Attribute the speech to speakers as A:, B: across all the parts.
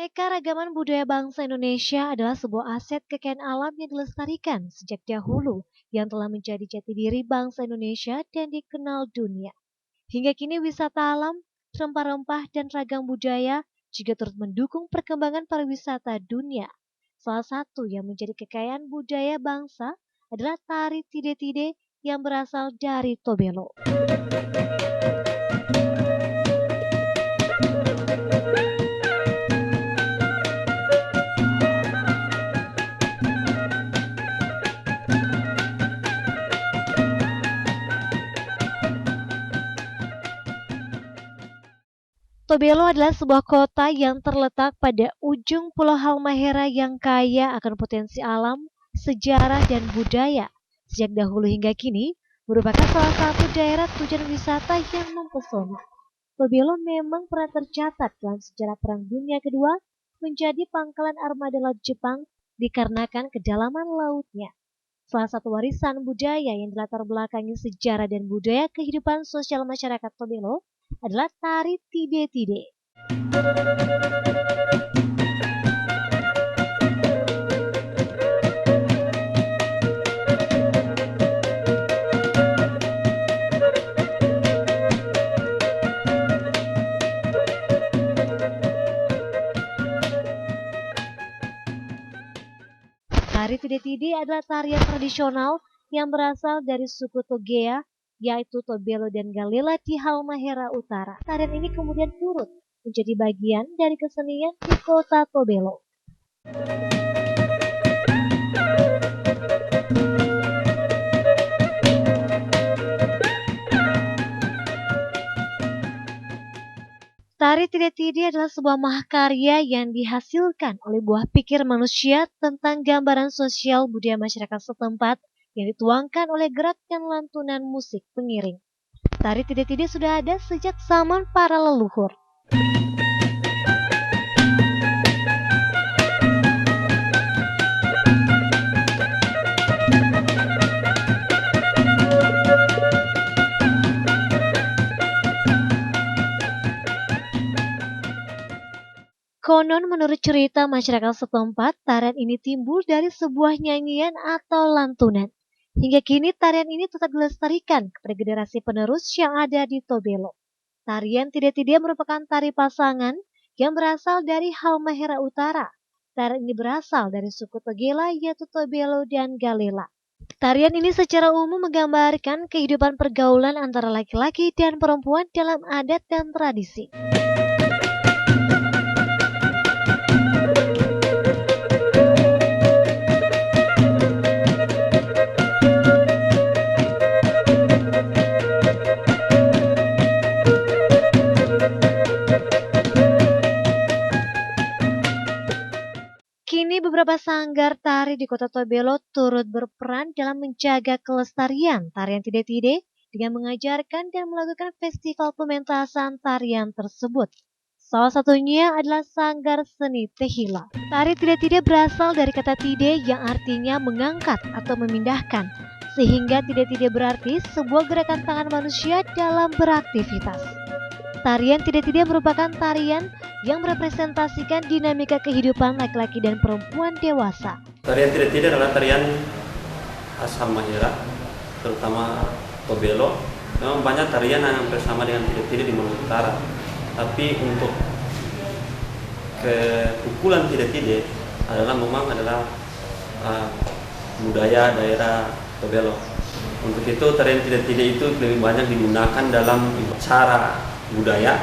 A: Keanekaragaman budaya bangsa Indonesia adalah sebuah aset kekayaan alam yang dilestarikan sejak dahulu yang telah menjadi jati diri bangsa Indonesia dan dikenal dunia. Hingga kini wisata alam, rempah-rempah, dan ragam budaya juga turut mendukung perkembangan pariwisata dunia. Salah satu yang menjadi kekayaan budaya bangsa adalah tari tide-tide yang berasal dari Tobelo. Tobelo adalah sebuah kota yang terletak pada ujung Pulau Halmahera yang kaya akan potensi alam, sejarah, dan budaya. Sejak dahulu hingga kini, merupakan salah satu daerah tujuan wisata yang mempesona. Tobelo memang pernah tercatat dalam sejarah Perang Dunia Kedua menjadi pangkalan armada laut Jepang dikarenakan kedalaman lautnya. Salah satu warisan budaya yang dilatar belakangi sejarah dan budaya kehidupan sosial masyarakat Tobelo adalah tari tide-tide. Tari tide-tide adalah tarian tradisional yang berasal dari suku Togea, yaitu Tobelo dan Galela di Halmahera Utara. Tarian ini kemudian turut menjadi bagian dari kesenian di kota Tobelo. Tari tide-tide adalah sebuah mahakarya yang dihasilkan oleh buah pikir manusia tentang gambaran sosial budaya masyarakat setempat yang dituangkan oleh gerak dan lantunan musik pengiring. Tari tide-tide sudah ada sejak zaman para leluhur. Konon menurut cerita masyarakat setempat, tarian ini timbul dari sebuah nyanyian atau lantunan. Hingga kini tarian ini tetap dilestarikan kepada generasi penerus yang ada di Tobelo. Tarian tide-tide merupakan tari pasangan yang berasal dari Halmahera Utara. Tarian ini berasal dari suku Togela yaitu Tobelo dan Galela. Tarian ini secara umum menggambarkan kehidupan pergaulan antara laki-laki dan perempuan dalam adat dan tradisi. Kini beberapa sanggar tari di kota Tobelo turut berperan dalam menjaga kelestarian tarian tide-tide dengan mengajarkan dan melakukan festival pementasan tarian tersebut. Salah satunya adalah Sanggar Seni Tehila. Tari tide-tide berasal dari kata tide yang artinya mengangkat atau memindahkan, sehingga tide-tide berarti sebuah gerakan tangan manusia dalam beraktivitas. Tarian tide-tide merupakan tarian yang merepresentasikan dinamika kehidupan laki-laki dan perempuan dewasa.
B: Tarian tide-tide adalah tarian khas Halmahera, terutama Tobelo. Memang banyak tarian yang bersama dengan tide-tide di Maluku Utara. Tapi untuk kepukulan tide-tide adalah budaya daerah Tobelo. Untuk itu tarian tide-tide itu lebih banyak digunakan dalam acara budaya,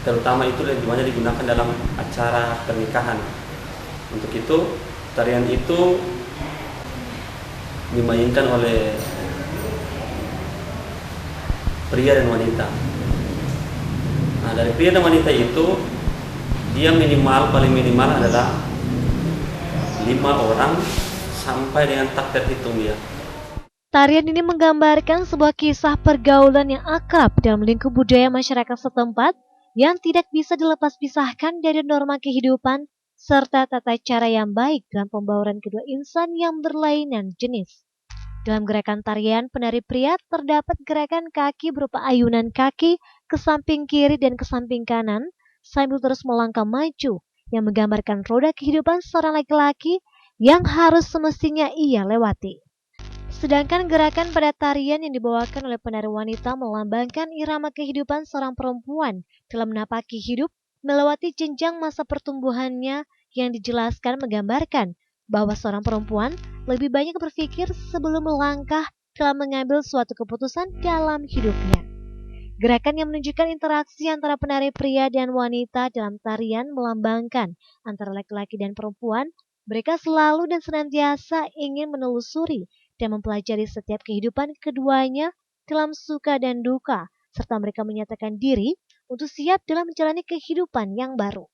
B: terutama itu lebih banyak digunakan dalam acara pernikahan. Untuk itu tarian itu dimainkan oleh pria dan wanita. Nah, dari pria dan wanita itu dia paling minimal adalah 5 orang sampai dengan tak terhitung dia.
A: Tarian ini menggambarkan sebuah kisah pergaulan yang akrab dalam lingkup budaya masyarakat setempat yang tidak bisa dilepas pisahkan dari norma kehidupan serta tata cara yang baik dalam pembauran kedua insan yang berlainan jenis. Dalam gerakan tarian penari pria terdapat gerakan kaki berupa ayunan kaki ke samping kiri dan ke samping kanan sambil terus melangkah maju yang menggambarkan roda kehidupan seorang laki-laki yang harus semestinya ia lewati. Sedangkan gerakan pada tarian yang dibawakan oleh penari wanita melambangkan irama kehidupan seorang perempuan dalam menapaki hidup melewati jenjang masa pertumbuhannya yang dijelaskan menggambarkan bahwa seorang perempuan lebih banyak berpikir sebelum melangkah dalam mengambil suatu keputusan dalam hidupnya. Gerakan yang menunjukkan interaksi antara penari pria dan wanita dalam tarian melambangkan antara laki-laki dan perempuan. Mereka selalu dan senantiasa ingin menelusuri dan mempelajari setiap kehidupan keduanya dalam suka dan duka, serta mereka menyatakan diri untuk siap dalam menjalani kehidupan yang baru.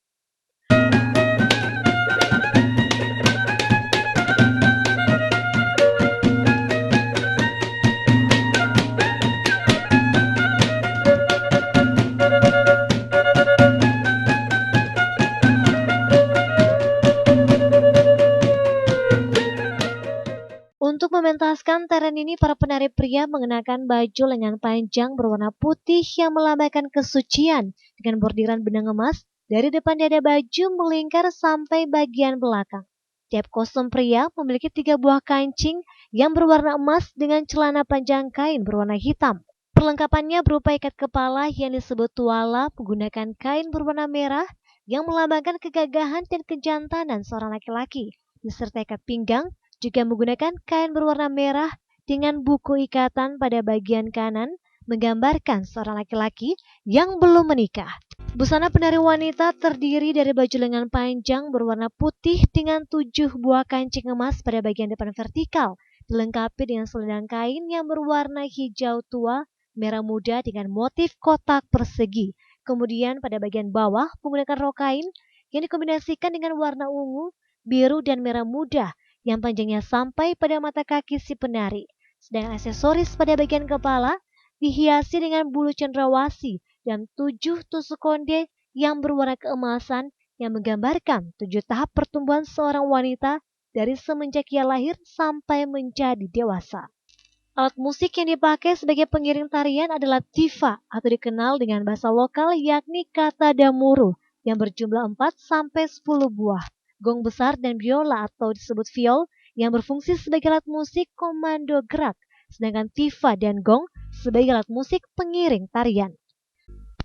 A: Untuk mementaskan tarian ini, para penari pria mengenakan baju lengan panjang berwarna putih yang melambangkan kesucian dengan bordiran benang emas dari depan dada baju melingkar sampai bagian belakang. Tiap kostum pria memiliki 3 buah kancing yang berwarna emas dengan celana panjang kain berwarna hitam. Perlengkapannya berupa ikat kepala yang disebut tuala menggunakan kain berwarna merah yang melambangkan kegagahan dan kejantanan seorang laki-laki, disertai ikat pinggang juga menggunakan kain berwarna merah dengan buku ikatan pada bagian kanan menggambarkan seorang laki-laki yang belum menikah. Busana penari wanita terdiri dari baju lengan panjang berwarna putih dengan 7 buah kancing emas pada bagian depan vertikal, dilengkapi dengan selendang kain yang berwarna hijau tua, merah muda dengan motif kotak persegi. Kemudian pada bagian bawah menggunakan rok kain yang dikombinasikan dengan warna ungu, biru dan merah muda yang panjangnya sampai pada mata kaki si penari. Sedangkan aksesoris pada bagian kepala dihiasi dengan bulu cendrawasih dan 7 tusuk konde yang berwarna keemasan yang menggambarkan 7 tahap pertumbuhan seorang wanita dari semenjak ia lahir sampai menjadi dewasa. Alat musik yang dipakai sebagai pengiring tarian adalah tifa atau dikenal dengan bahasa lokal yakni kata damuru yang berjumlah 4-10 buah. Gong besar dan biola atau disebut viol yang berfungsi sebagai alat musik komando gerak, sedangkan tifa dan gong sebagai alat musik pengiring tarian.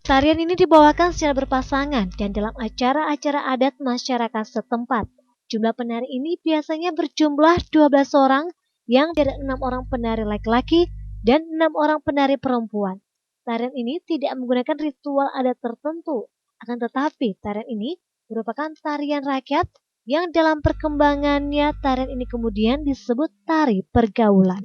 A: Tarian ini dibawakan secara berpasangan dan dalam acara-acara adat masyarakat setempat. Jumlah penari ini biasanya berjumlah 12 orang yang dari 6 orang penari laki-laki dan 6 orang penari perempuan. Tarian ini tidak menggunakan ritual adat tertentu, akan tetapi tarian ini merupakan tarian rakyat yang dalam perkembangannya tarian ini kemudian disebut tari pergaulan.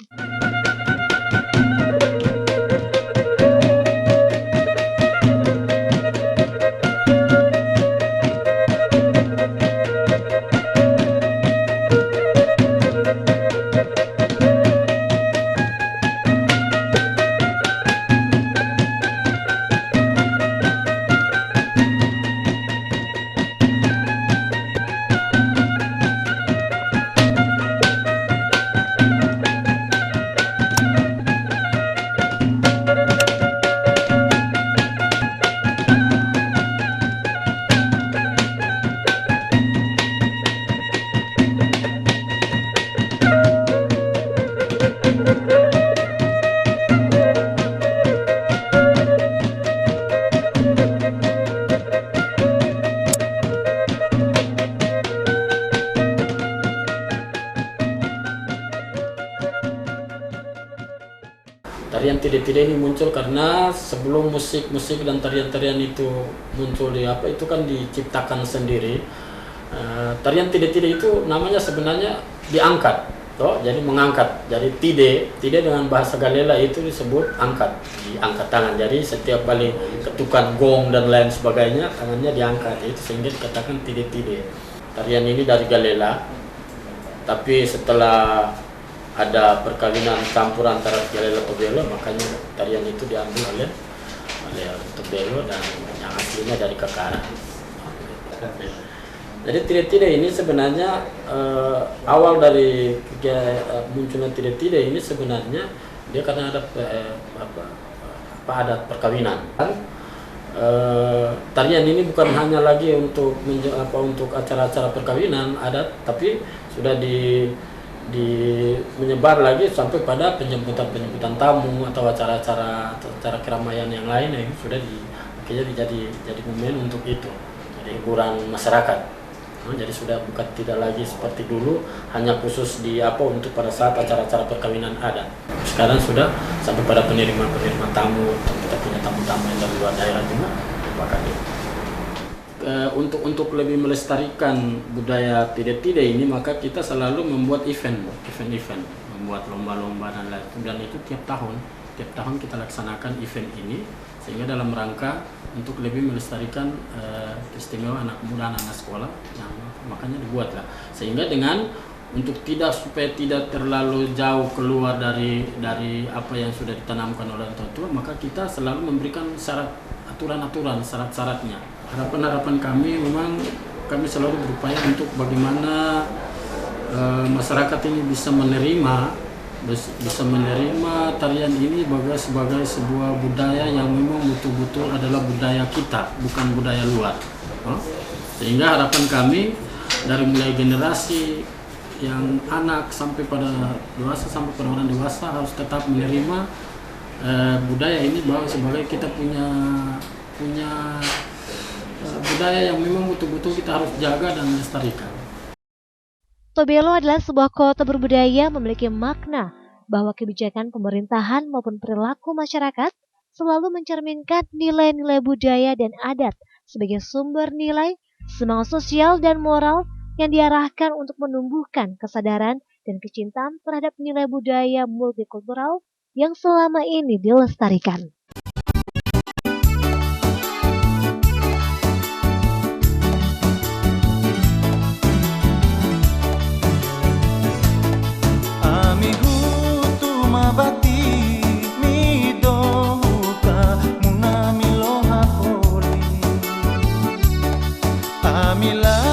C: Tarian tide-tide ini muncul karena sebelum musik-musik dan tarian-tarian itu muncul itu kan diciptakan sendiri. Tarian tide-tide itu namanya sebenarnya diangkat, toh, jadi mengangkat. Jadi tide dengan bahasa Galela itu disebut angkat, diangkat tangan. Jadi setiap kali ketukan gong dan lain sebagainya tangannya diangkat, itu sehingga dikatakan tide-tide. Tarian ini dari Galela, tapi setelah ada perkawinan campur antara Galela dan Tobelo, makanya tarian itu diambil oleh Tobelo dan yang aslinya dari Kakara. Jadi tide-tide ini sebenarnya awal dari munculnya tide-tide ini sebenarnya dia karena ada adat perkawinan. tarian ini bukan hanya lagi untuk untuk acara-acara perkawinan adat, tapi sudah menyebar lagi sampai pada penjemputan tamu atau acara-acara keramaian yang lain yang sudah akhirnya jadi momen untuk itu, jadi hiburan masyarakat. Jadi sudah bukan tidak lagi seperti dulu hanya khusus untuk pada saat acara-acara perkawinan adat. Sekarang sudah sampai pada penerima tamu, kita punya tamu-tamu yang dari luar daerah juga bahkan untuk lebih melestarikan budaya tide-tide ini, maka kita selalu membuat event, membuat lomba-lomba dan itu tiap tahun kita laksanakan event ini, sehingga dalam rangka untuk lebih melestarikan istimewa anak muda, anak sekolah, yang makanya dibuatlah, sehingga dengan supaya tidak terlalu jauh keluar dari apa yang sudah ditanamkan oleh orang tua, maka kita selalu memberikan aturan-aturan, syarat-syaratnya. Harapan kami memang kami selalu berupaya untuk bagaimana masyarakat ini bisa menerima tarian ini sebagai sebuah budaya yang memang betul-betul adalah budaya kita, bukan budaya luar. Sehingga harapan kami dari mulai generasi yang anak sampai pada dewasa, sampai pada orang dewasa harus tetap menerima budaya ini sebagai kita punya budaya yang memang betul-betul kita harus jaga dan melestarikan.
A: Tobelo adalah sebuah kota berbudaya memiliki makna bahwa kebijakan pemerintahan maupun perilaku masyarakat selalu mencerminkan nilai-nilai budaya dan adat sebagai sumber nilai, semangat sosial dan moral yang diarahkan untuk menumbuhkan kesadaran dan kecintaan terhadap nilai budaya multikultural yang selama ini dilestarikan.
D: Mila